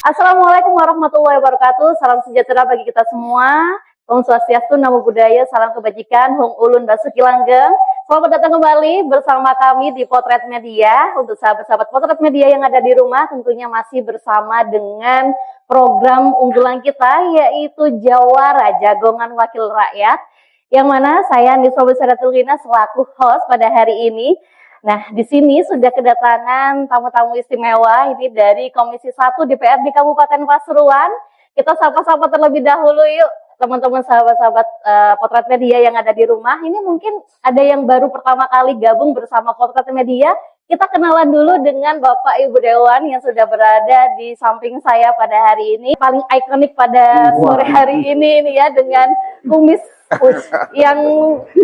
Assalamualaikum warahmatullahi wabarakatuh. Salam sejahtera bagi kita semua. Om Swastiastu, Namo Buddhaya, salam kebajikan, Hong Ulun Basuki Langgeng. Selamat datang kembali bersama kami di Potret Media. Untuk sahabat-sahabat Potret Media yang ada di rumah, tentunya masih bersama dengan program unggulan kita, yaitu Jawara Jagongan Wakil Rakyat. Yang mana saya Niswa Besaratul Ghina selaku host pada hari ini. Nah, di sini sudah kedatangan tamu-tamu istimewa ini dari Komisi 1 DPRD Kabupaten Pasuruan. Kita sapa-sapa terlebih dahulu yuk, teman-teman sahabat-sahabat Potret Media yang ada di rumah. Ini mungkin ada yang baru pertama kali gabung bersama Potret Media. Kita kenalan dulu dengan Bapak Ibu Dewan yang sudah berada di samping saya pada hari ini. Paling ikonik pada sore hari ini ya, dengan kumis yang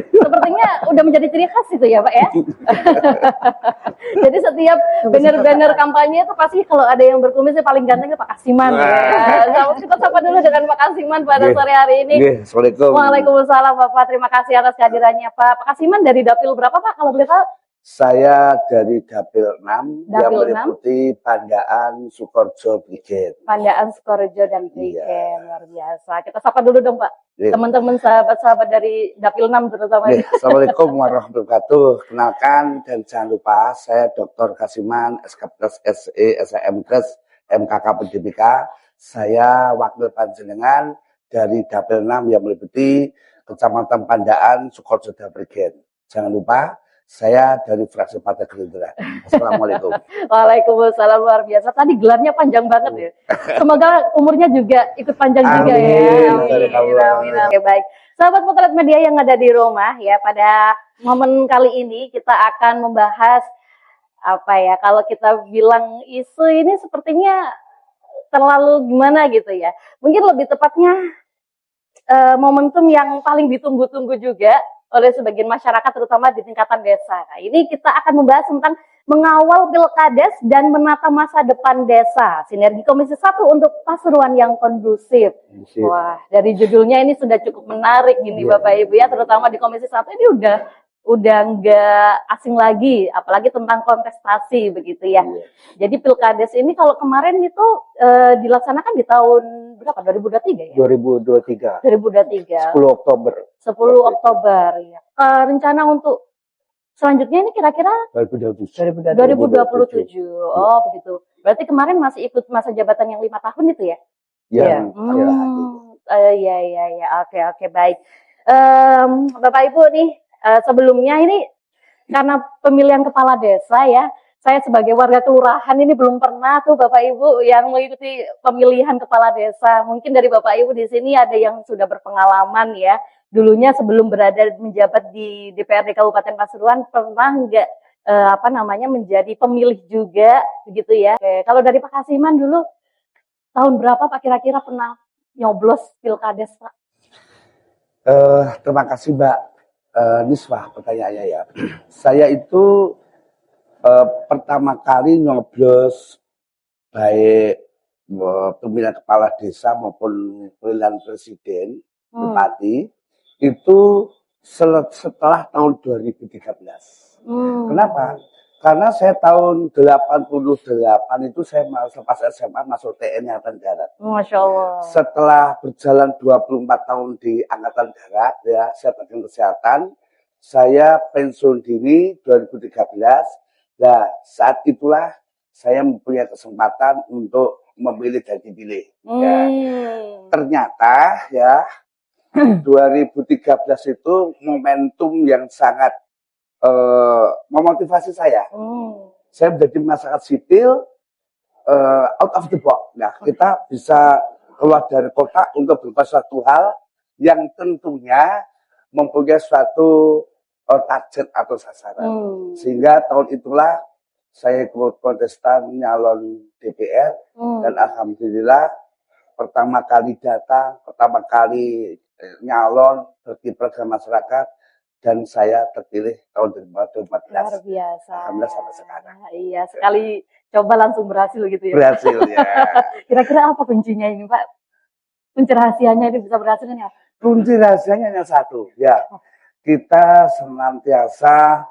sepertinya udah menjadi ciri khas itu ya Pak ya. Jadi setiap banner-banner kampanye itu pasti kalau ada yang berkumis yang paling ganteng itu Pak Kasiman ya. Nah, kita sapa dulu dengan Pak Kasiman pada sore hari ini. Assalamualaikum. Waalaikumsalam Bapak, terima kasih atas kehadirannya Pak. Pak Kasiman dari Dapil berapa Pak kalau boleh tahu? Saya dari Dapil 6 yang Dapil 6? meliputi Pandaan, Sukorjo, Brigjen. Pandaan, Sukorjo, dan Brigjen. Iya. Luar biasa. Kita sapa dulu dong Pak. Iya. Teman-teman sahabat-sahabat dari Dapil 6 terutama. Assalamualaikum warahmatullahi wabarakatuh. Kenalkan dan jangan lupa saya Dr. Kasiman, SKPTS, SE, SMKes, MKK Pendidikan. Saya wakil panjenengan dari Dapil 6 yang meliputi Kecamatan Pandaan, Sukorjo, dan Brigjen. Jangan lupa saya dari fraksi Partai Gerindra. Assalamualaikum. Waalaikumsalam, luar biasa. Tadi gelarnya panjang banget ya. Semoga umurnya juga ikut panjang juga ya. Amin. Oke, baik. Sahabat Potret Media yang ada di rumah ya, pada momen kali ini kita akan membahas apa ya, kalau kita bilang isu ini sepertinya terlalu gimana gitu ya. Mungkin lebih tepatnya momentum yang paling ditunggu-tunggu juga oleh sebagian masyarakat terutama di tingkatan desa. Nah, ini kita akan membahas tentang mengawal pilkades dan menata masa depan desa. Sinergi Komisi 1 untuk Pasuruan yang kondusif. Wah, dari judulnya ini sudah cukup menarik gini Bapak Ibu ya, terutama di Komisi 1 ini udah nggak asing lagi, apalagi tentang kontestasi begitu ya. Jadi pilkades ini kalau kemarin itu dilaksanakan di tahun berapa? 2023 ya? 2023. 2023. 10 Oktober. 10 Oktober ya. Rencana untuk selanjutnya ini kira-kira 2027. Oh, begitu. Berarti kemarin masih ikut masa jabatan yang 5 tahun itu ya? Iya. Iya. Oke, baik. Bapak Ibu nih, sebelumnya ini karena pemilihan kepala desa ya, saya sebagai warga kelurahan ini belum pernah tuh Bapak Ibu yang mengikuti pemilihan kepala desa. Mungkin dari Bapak Ibu di sini ada yang sudah berpengalaman ya. Dulunya sebelum berada menjabat di DPRD Kabupaten Pasuruan pernah nggak menjadi pemilih juga begitu ya. Oke, kalau dari Pak Kasiman dulu tahun berapa Pak kira-kira pernah nyoblos pilkades Pak? Terima kasih Mbak Niswah pertanyaannya ya. Saya itu pertama kali nyoblos baik pemilihan kepala desa maupun pemilihan presiden, bupati itu setelah tahun 2013. Kenapa? Karena saya tahun 88 itu saya lepas SMA masuk TNI Angkatan Darat. Masya Allah. Setelah berjalan 24 tahun di Angkatan Darat ya, saya bagian kesehatan, saya pensiun diri 2013. Nah, saat itulah saya mempunyai kesempatan untuk memilih dan dipilih. Ya. Ternyata ya 2013 itu momentum yang sangat memotivasi saya. Saya menjadi masyarakat sipil out of the box. Nah, kita bisa keluar dari kota untuk berbuat suatu hal yang tentunya mempunyai suatu target atau sasaran. Sehingga tahun itulah saya ikut kontestan nyalon DPR dan alhamdulillah pertama kali datang, pertama kali nyalon berkiprah dengan masyarakat dan saya terpilih tahun 2014. Luar biasa. Alhamdulillah sampai sekarang. Iya, sekali coba langsung berhasil gitu ya. Berhasil ya. Kira-kira apa kuncinya ini Pak? Kunci rahasianya ini bisa berhasil ini apa? Kunci rahasianya hanya satu, ya. Kita senantiasa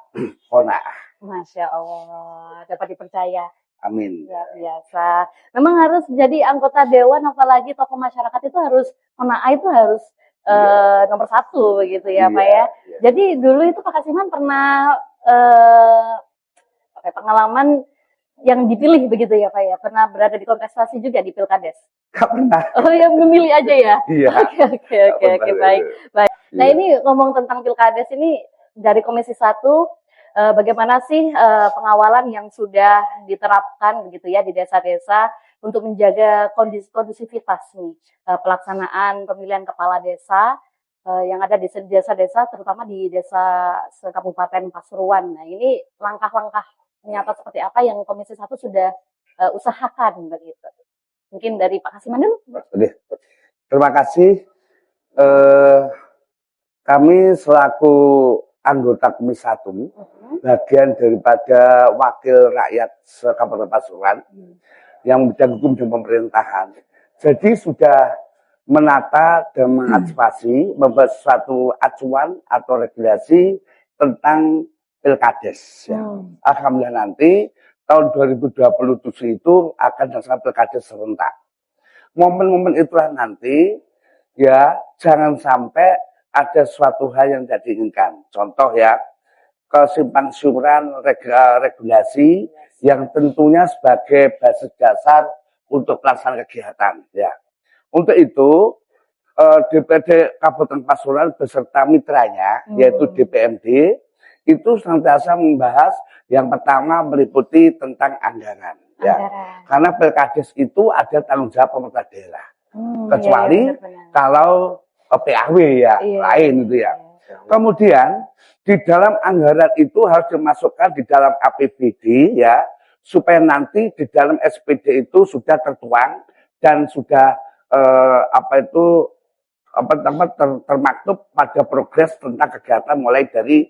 qanaah. Masya Allah, dapat dipercaya. Amin. Luar biasa. Memang harus jadi anggota dewan, apalagi tokoh masyarakat itu harus, Ona'a itu harus nomor satu begitu ya Pak ya. Jadi dulu itu Pak Kasiman pernah pengalaman yang dipilih begitu ya Pak ya? Pernah berada di kontestasi juga di Pilkades? Gak pernah. Oh yang memilih aja ya? Iya. Oke, baik. Nah ini ngomong tentang Pilkades ini dari Komisi 1, bagaimana sih pengawalan yang sudah diterapkan begitu ya di desa-desa untuk menjaga kondusivitas nih pelaksanaan pemilihan kepala desa yang ada di desa-desa, terutama di desa Kabupaten Pasuruan. Nah ini langkah-langkah nyata seperti apa yang Komisi 1 sudah usahakan begitu. Mungkin dari Pak Kasiman dulu. Terima kasih. Kami selaku anggota Komisi 1, bagian daripada wakil rakyat Kabupaten Pasuruan yang bidang hukum dan pemerintahan. Jadi sudah menata dan mengantisipasi membuat suatu acuan atau regulasi tentang Pilkades. Ya. Alhamdulillah nanti tahun 2027 itu akan dilaksanakan Pilkades serentak. Momen-momen itulah nanti ya jangan sampai ada suatu hal yang tidak diinginkan. Contoh ya, kesimpang siuran regulasi yang tentunya sebagai basis dasar untuk pelaksanaan kegiatan. Ya, untuk itu DPD Kabupaten Pasuruan beserta mitranya yaitu DPMD itu senantiasa membahas yang pertama meliputi tentang anggaran. Ya, karena Pilkades itu ada tanggung jawab pemerintah daerah. Kecuali kalau PAW ya lain itu ya. Kemudian di dalam anggaran itu harus dimasukkan di dalam APBD ya, supaya nanti di dalam SPD itu sudah tertuang dan sudah termaktub pada progres tentang kegiatan mulai dari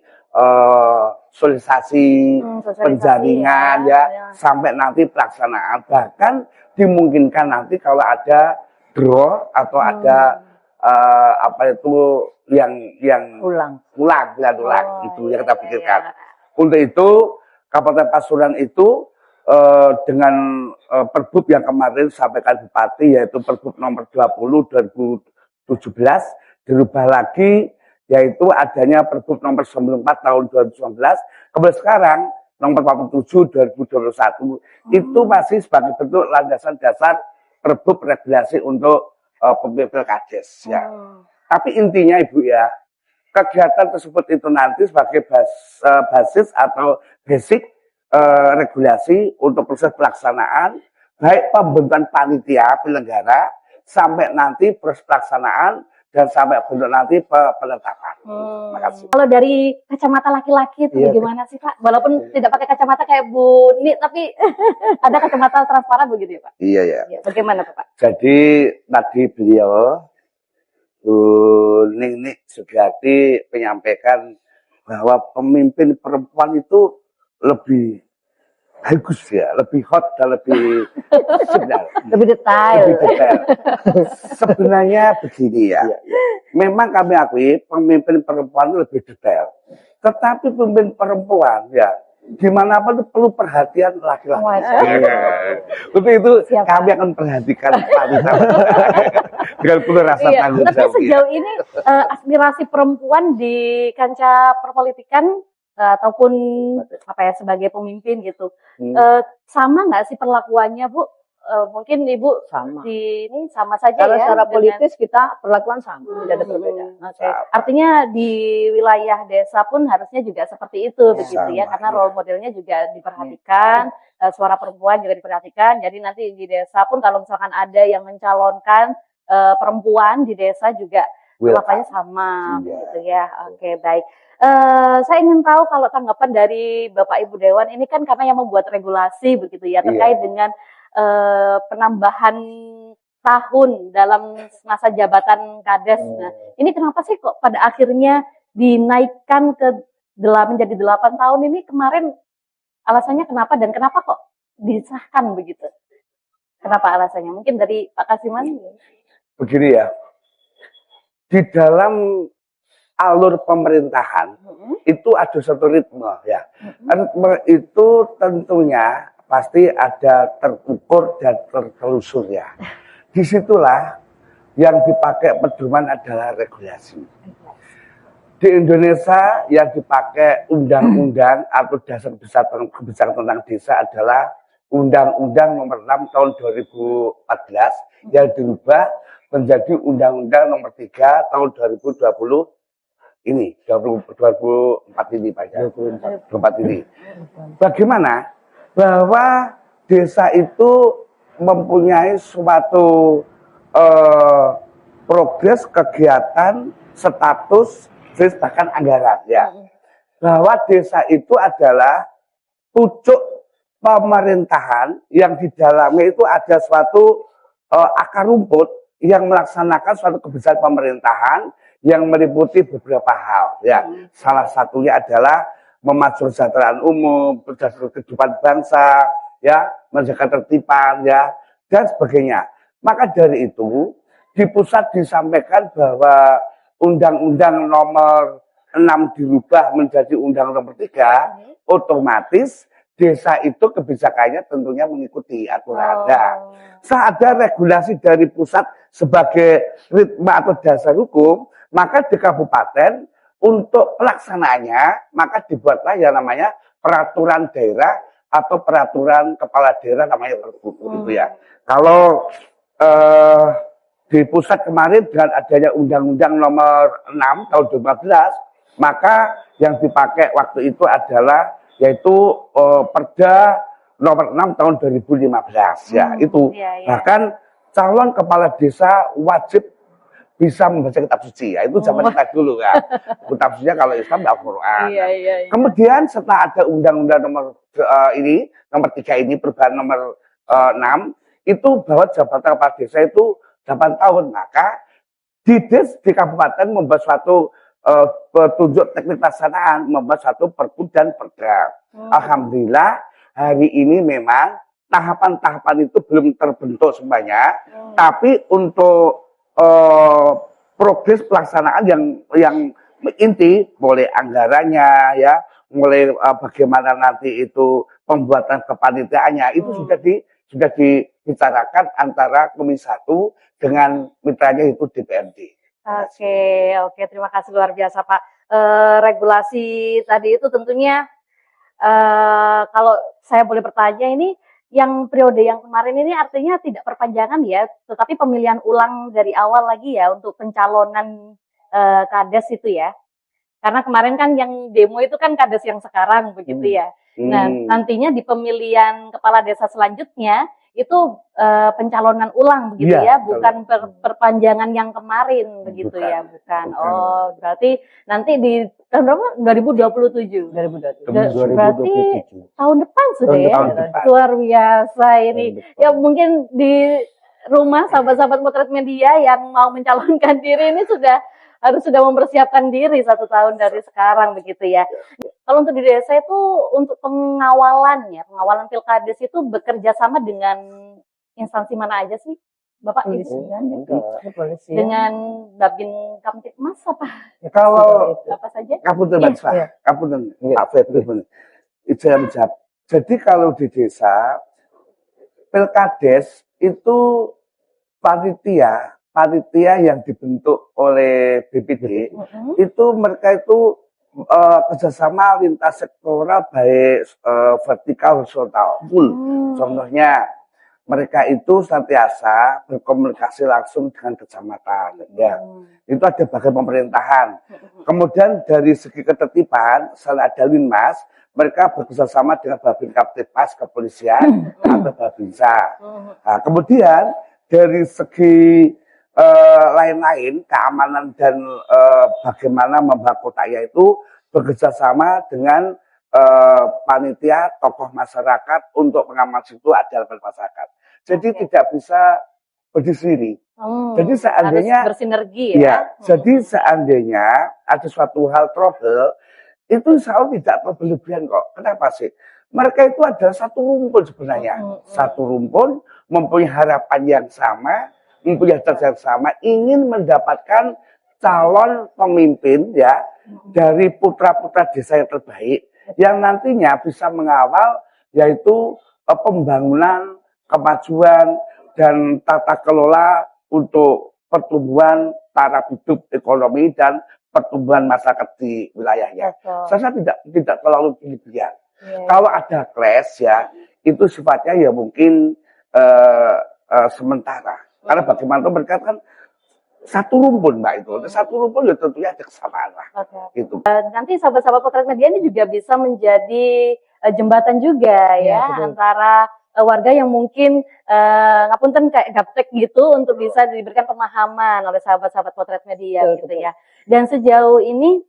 sosialisasi, penjaringan ya, sampai nanti pelaksanaan. Bahkan dimungkinkan nanti kalau ada draw atau ada yang ulang itu yang kita pikirkan. Untuk itu Kabupaten Pasuruan itu dengan Pergub yang kemarin disampaikan Bupati yaitu Pergub nomor 20 2017 dirubah lagi yaitu adanya Pergub nomor 94 tahun 2019 kemudian sekarang nomor 47 2021 itu masih sebagai bentuk landasan dasar Pergub regulasi untuk Pilkades ya. Tapi intinya Ibu ya, kegiatan tersebut itu nanti sebagai basis atau basic regulasi untuk proses pelaksanaan baik pembentukan panitia penyelenggara sampai nanti proses pelaksanaan dan sampai bentuk nanti penetapan. Terima kasih. Kalau dari kacamata laki-laki itu bagaimana sih Pak? Walaupun tidak pakai kacamata kayak Bu Ni, tapi ada kacamata transparan begitu ya Pak? Iya ya. Bagaimana Pak? Jadi tadi beliau Bu Ning Sugiyati menyampaikan bahwa pemimpin perempuan itu lebih bagus ya, lebih hot dan lebih lebih detail. Sebenarnya begini ya, memang kami akui pemimpin perempuan itu lebih detail. Tetapi pemimpin perempuan ya, dimanapun itu perlu perhatian laki-laki. Untuk itu kami akan perhatikan wanita dengan penuh rasa tanggung jawab. Tapi sejauh ini aspirasi perempuan di kancah perpolitikan ataupun sebagai pemimpin gitu, sama nggak sih perlakuannya Bu? Mungkin Ibu sama. Di ini sama saja karena ya. Secara politis kita perlakuan sama, tidak ada perbedaan. Artinya di wilayah desa pun harusnya juga seperti itu begitu ya, karena role modelnya juga diperhatikan, suara perempuan juga diperhatikan. Jadi nanti di desa pun kalau misalkan ada yang mencalonkan perempuan di desa juga perlakuannya sama begitu ya. Oke, baik. Saya ingin tahu kalau tanggapan dari Bapak Ibu Dewan ini kan karena yang membuat regulasi begitu ya terkait dengan penambahan tahun dalam masa jabatan Kades. Nah, ini kenapa sih kok pada akhirnya dinaikkan menjadi 8 tahun ini kemarin? Alasannya kenapa dan kenapa kok disahkan begitu? Kenapa alasannya? Mungkin dari Pak Kasiman. Begini ya, di dalam alur pemerintahan itu ada satu ritme ya. Ritme itu tentunya pasti ada terukur dan tertelusur ya. Disitulah yang dipakai pedoman adalah regulasi. Di Indonesia yang dipakai undang-undang atau dasar kebijakan tentang desa adalah Undang-Undang Nomor 6 Tahun 2014 yang dirubah menjadi Undang-Undang Nomor 3 Tahun 2020 ini, 2024 ini Pak ya. 2024 ini. Bagaimana? Bahwa desa itu mempunyai suatu progres kegiatan, status, bahkan anggaran ya. Bahwa desa itu adalah pucuk pemerintahan yang di dalamnya itu ada suatu akar rumput yang melaksanakan suatu kebijakan pemerintahan yang meliputi beberapa hal ya. Salah satunya adalah memajukan kesejahteraan umum, kehidupan bangsa ya, menjaga ketertiban ya, dan sebagainya. Maka dari itu di pusat disampaikan bahwa Undang-Undang Nomor 6 dirubah menjadi Undang-Undang Nomor 3, otomatis desa itu kebijakannya tentunya mengikuti aturan. Nah, saat ada regulasi dari pusat sebagai ritme atau dasar hukum, maka di kabupaten untuk pelaksanaannya maka dibuatlah yang namanya peraturan daerah atau peraturan kepala daerah namanya Pergub itu ya. Kalau di pusat kemarin dengan adanya Undang-Undang Nomor 6 Tahun 2014, maka yang dipakai waktu itu adalah yaitu Perda Nomor 6 Tahun 2015 ya itu. Bahkan calon kepala desa wajib bisa membaca kitab suci ya, itu zaman kita dulu ya. Kitab sucinya kalau Islam Al-Qur'an. Kemudian setelah ada Undang-Undang Nomor ini Nomor 3 ini perubahan Nomor 6 itu bahwa jabatan kepala desa itu 8 tahun, maka di kabupaten membuat suatu petunjuk teknik pelaksanaan, membuat satu Pergub dan Perda. Alhamdulillah hari ini memang tahapan-tahapan itu belum terbentuk semuanya, tapi untuk progres pelaksanaan yang inti, mulai anggarannya ya, mulai bagaimana nanti itu pembuatan kepanitiaannya itu sudah dibicarakan antara Komisi 1 dengan mitranya itu DPRD. Oke, terima kasih luar biasa Pak. Regulasi tadi itu tentunya kalau saya boleh bertanya ini yang periode yang kemarin ini artinya tidak perpanjangan ya, tetapi pemilihan ulang dari awal lagi ya untuk pencalonan kades itu ya. Karena kemarin kan yang demo itu kan kades yang sekarang begitu ya. Nah, nantinya di pemilihan kepala desa selanjutnya itu pencalonan ulang begitu ya, bukan perpanjangan yang kemarin begitu ya, bukan. Oh, berarti nanti di tahun berapa? 2027. 2027. Berarti tahun depan sudah ya. Luar biasa ini. Ya mungkin di rumah sahabat-sahabat Potret Media yang mau mencalonkan diri ini sudah mempersiapkan diri 1 tahun dari sekarang begitu ya. Kalau untuk di desa itu untuk pengawalan pilkades itu bekerja sama dengan instansi mana aja sih, Bapak? Polisi. Dengan Babin Kamtibmas apa? Ya, kalau apa saja? Kabupaten Jadi kalau di desa pilkades itu panitia yang dibentuk oleh BPD itu mereka itu kerjasama lintas sektoral baik vertikal horizontal full. Contohnya mereka itu senantiasa berkomunikasi langsung dengan kecamatan ya. Itu ada bagian pemerintahan. Kemudian dari segi ketertiban selain ada Linmas, mereka bekerjasama dengan Babin Kamtibmas kepolisian atau Babinsa. Nah, kemudian dari segi lain-lain keamanan dan bagaimana membangun kotanya itu bekerja sama dengan panitia tokoh masyarakat untuk pengaman situ ada masyarakat. Jadi tidak bisa berdiri. Jadi seandainya harus bersinergi ya. Jadi seandainya ada suatu hal trouble itu selalu tidak berlebihan kok. Kenapa sih? Mereka itu adalah satu rumpun sebenarnya. Satu rumpun mempunyai harapan yang sama, mempunyai cita yang sama, ingin mendapatkan calon pemimpin ya dari putra-putra desa yang terbaik yang nantinya bisa mengawal yaitu pembangunan, kemajuan, dan tata kelola untuk pertumbuhan taraf hidup ekonomi dan pertumbuhan masyarakat di wilayahnya. Saya tidak terlalu tinggi ya. Kalau ada clash ya, itu sifatnya ya mungkin sementara. Karena bagaimanapun mereka kan satu rumpun Mbak itu. Satu rumpun ya tentunya ada kesamaan lah. Gitu. Nanti sahabat-sahabat Potret Media ini juga bisa menjadi jembatan juga ya antara warga yang mungkin ngapunten kayak gaptek gitu untuk bisa diberikan pemahaman oleh sahabat-sahabat Potret Media gitu ya. Dan sejauh ini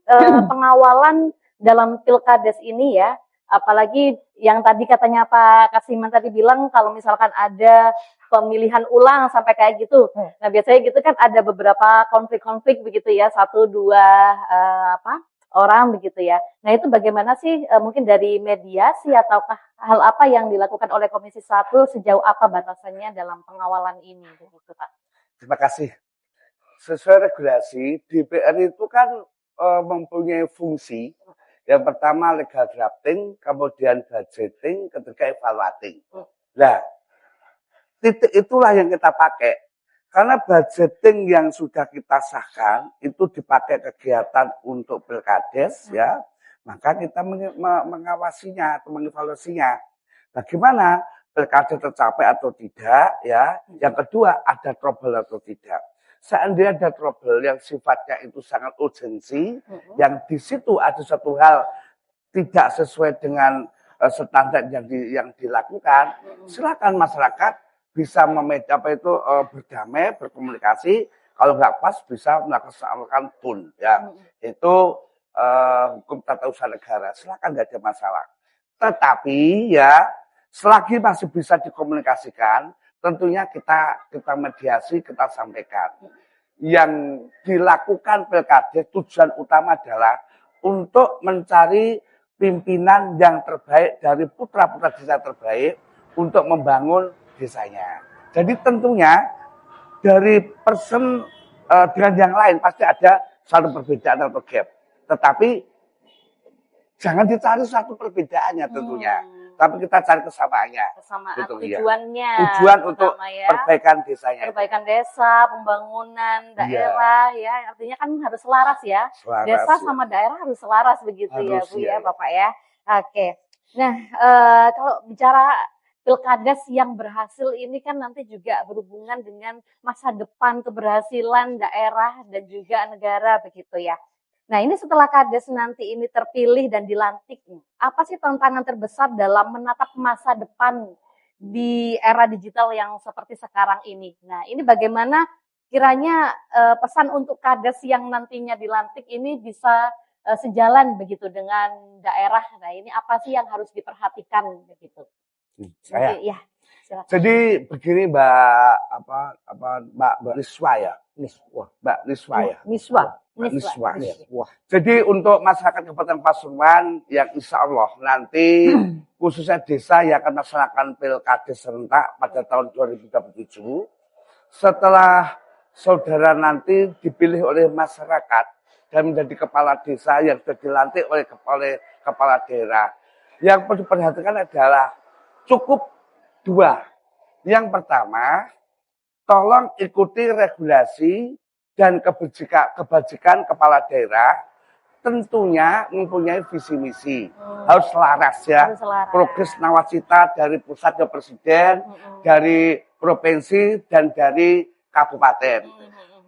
pengawalan dalam Pilkades ini ya, apalagi yang tadi katanya Pak Kasiman tadi bilang kalau misalkan ada pemilihan ulang sampai kayak gitu. Nah biasanya gitu kan ada beberapa konflik-konflik begitu ya, 1-2 orang begitu ya. Nah itu bagaimana sih mungkin dari mediasi ataukah hal apa yang dilakukan oleh Komisi 1 sejauh apa batasannya dalam pengawalan ini begitu Pak? Terima kasih. Sesuai regulasi DPR itu kan mempunyai fungsi yang pertama legal drafting, kemudian budgeting, ketiga evaluating. Nah, titik itulah yang kita pakai. Karena budgeting yang sudah kita sahkan itu dipakai kegiatan untuk Pilkades ya, maka kita mengawasinya atau mengevaluasinya. Bagaimana Pilkades tercapai atau tidak ya. Yang kedua ada trouble atau tidak. Seandainya ada trouble yang sifatnya itu sangat urgensi, yang di situ ada satu hal tidak sesuai dengan standar yang dilakukan, silakan masyarakat bisa berdamai, berkomunikasi. Kalau nggak pas bisa melaksanakan PUN ya. Itu hukum tata usaha negara. Silakan, nggak ada masalah. Tetapi ya selagi masih bisa dikomunikasikan, tentunya kita mediasi, kita sampaikan. Yang dilakukan Pilkades tujuan utama adalah untuk mencari pimpinan yang terbaik dari putra-putra desa terbaik untuk membangun desanya. Jadi tentunya dari person dengan yang lain pasti ada satu perbedaan atau gap. Tetapi jangan dicari satu perbedaannya tentunya. Tapi kita cari kesamaannya. Gitu, tujuannya. Ya. Tujuan untuk perbaikan desanya. Perbaikan desa, pembangunan daerah ya. Artinya kan harus selaras ya. Selaras, desa sama daerah harus selaras begitu harus, ya Bu ya Bapak ya. Oke. Nah kalau bicara Pilkades yang berhasil ini kan nanti juga berhubungan dengan masa depan keberhasilan daerah dan juga negara begitu ya. Nah ini setelah Kades nanti ini terpilih dan dilantik, apa sih tantangan terbesar dalam menatap masa depan di era digital yang seperti sekarang ini? Nah ini bagaimana kiranya pesan untuk Kades yang nantinya dilantik ini bisa sejalan begitu dengan daerah? Nah ini apa sih yang harus diperhatikan begitu? Saya. Oke, ya, silakan. Jadi begini Mbak Niswa ya. Mbak Niswa ya. Niswa. Jadi untuk masyarakat Kabupaten Pasuruan yang insya Allah nanti khususnya desa yang akan melaksanakan Pilkades serentak pada tahun 2027, setelah saudara nanti dipilih oleh masyarakat dan menjadi kepala desa yang sudah dilantik oleh kepala daerah, yang perlu diperhatikan adalah cukup dua. Yang pertama, tolong ikuti regulasi dan kebajikan kepala daerah, tentunya mempunyai visi misi. Harus selaras ya. Progres nawacita dari pusat ke presiden, dari provinsi dan dari kabupaten.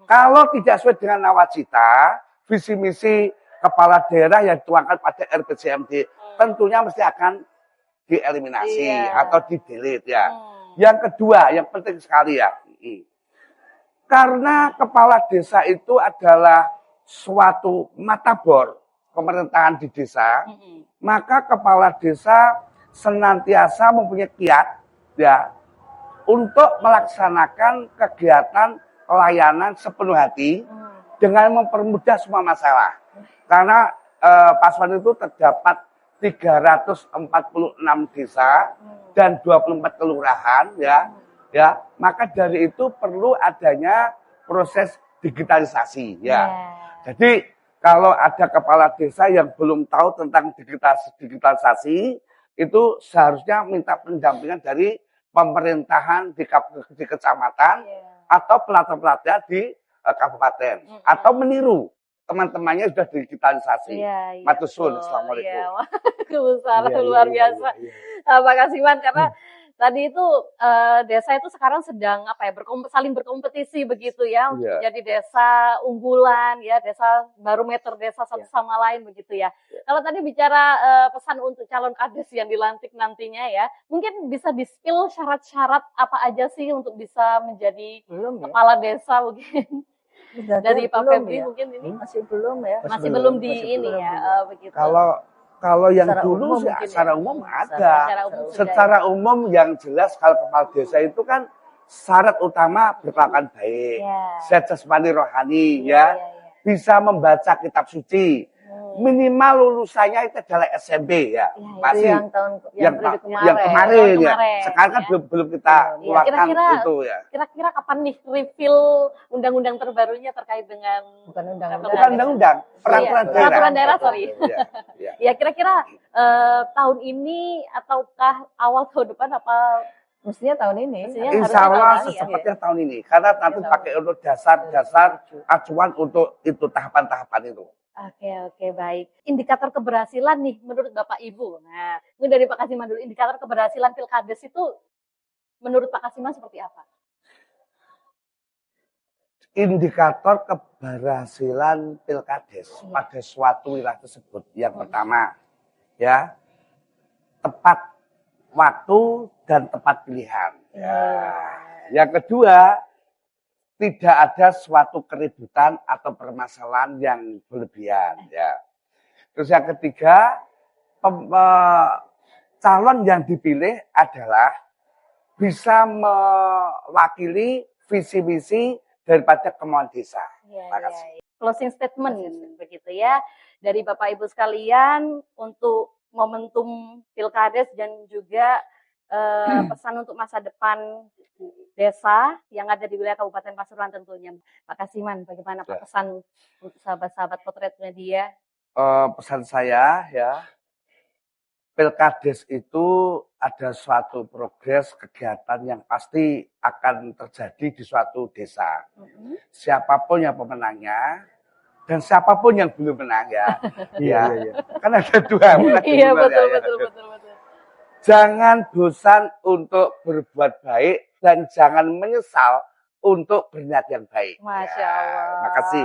Kalau tidak sesuai dengan nawacita, visi misi kepala daerah yang dituangkan pada RPJMD, tentunya mesti akan dieliminasi atau di-delete ya. Yang kedua, yang penting sekali ya. Karena kepala desa itu adalah suatu matabor pemerintahan di desa, maka kepala desa senantiasa mempunyai kiat ya untuk melaksanakan kegiatan pelayanan sepenuh hati dengan mempermudah semua masalah. Karena Pasuruan itu terdapat 346 desa dan 24 kelurahan ya, maka dari itu perlu adanya proses digitalisasi ya. Jadi kalau ada kepala desa yang belum tahu tentang digitalisasi, itu seharusnya minta pendampingan dari pemerintahan di kecamatan atau pelatihan-pelatihan di kabupaten atau meniru teman-temannya sudah digitalisasi. Matur suwun. Assalamualaikum. Waalaikumsalam, luar biasa. Pak Kasiman, karena tadi itu desa itu sekarang sedang saling berkompetisi begitu ya untuk jadi desa unggulan ya, desa barometer desa satu sama lain begitu ya. Kalau tadi bicara pesan untuk calon kades yang dilantik nantinya ya, mungkin bisa di-spill syarat-syarat apa aja sih untuk bisa menjadi kepala desa mungkin. Dari Pak Febri mungkin ini masih belum ya. Masih belum di ini ya, begitu. Kalau yang dulu sih secara umum ada. Secara umum yang jelas kalau kepala desa itu kan syarat utama berkelakuan baik, sehat jasmani rohani ya, bisa membaca kitab suci. Minimal lulusannya itu adalah SMP ya. Masih yang kemarin ya. Sekarang kan belum kita keluarkan itu ya. Kira-kira kapan nih reveal undang-undang terbarunya terkait dengan bukan undang-undang, peraturan daerah. Sorry. Ya kira-kira tahun ini ataukah awal tahun depan apa? Mestinya tahun ini. Insya Allah secepatnya tahun ini. Karena nanti pakai untuk dasar acuan untuk itu tahapan-tahapan itu. Oke, baik. Indikator keberhasilan nih menurut Bapak Ibu. Nah, ini dari Pak Kasiman dulu. Indikator keberhasilan Pilkades itu menurut Pak Kasiman seperti apa? Indikator keberhasilan Pilkades pada suatu wilayah tersebut. Yang pertama, ya, tepat waktu dan tepat pilihan. Yang kedua, tidak ada suatu keributan atau permasalahan yang berlebihan. Ya. Terus yang ketiga, calon yang dipilih adalah bisa mewakili visi misi daripada kemauan desa. Terima kasih. Closing statement begitu ya dari Bapak Ibu sekalian untuk momentum Pilkades dan juga pesan untuk masa depan desa yang ada di wilayah Kabupaten Pasuruan tentunya. Pak Kasiman, bagaimana Pak pesan untuk sahabat-sahabat Potret Media? Pesan saya ya, Pilkades itu ada suatu progres kegiatan yang pasti akan terjadi di suatu desa. Siapapun yang pemenangnya dan siapapun yang belum menang ya. Kan ada dua. Iya, betul. Jangan bosan untuk berbuat baik dan jangan menyesal untuk berniat yang baik. Masya Allah. Terima kasih.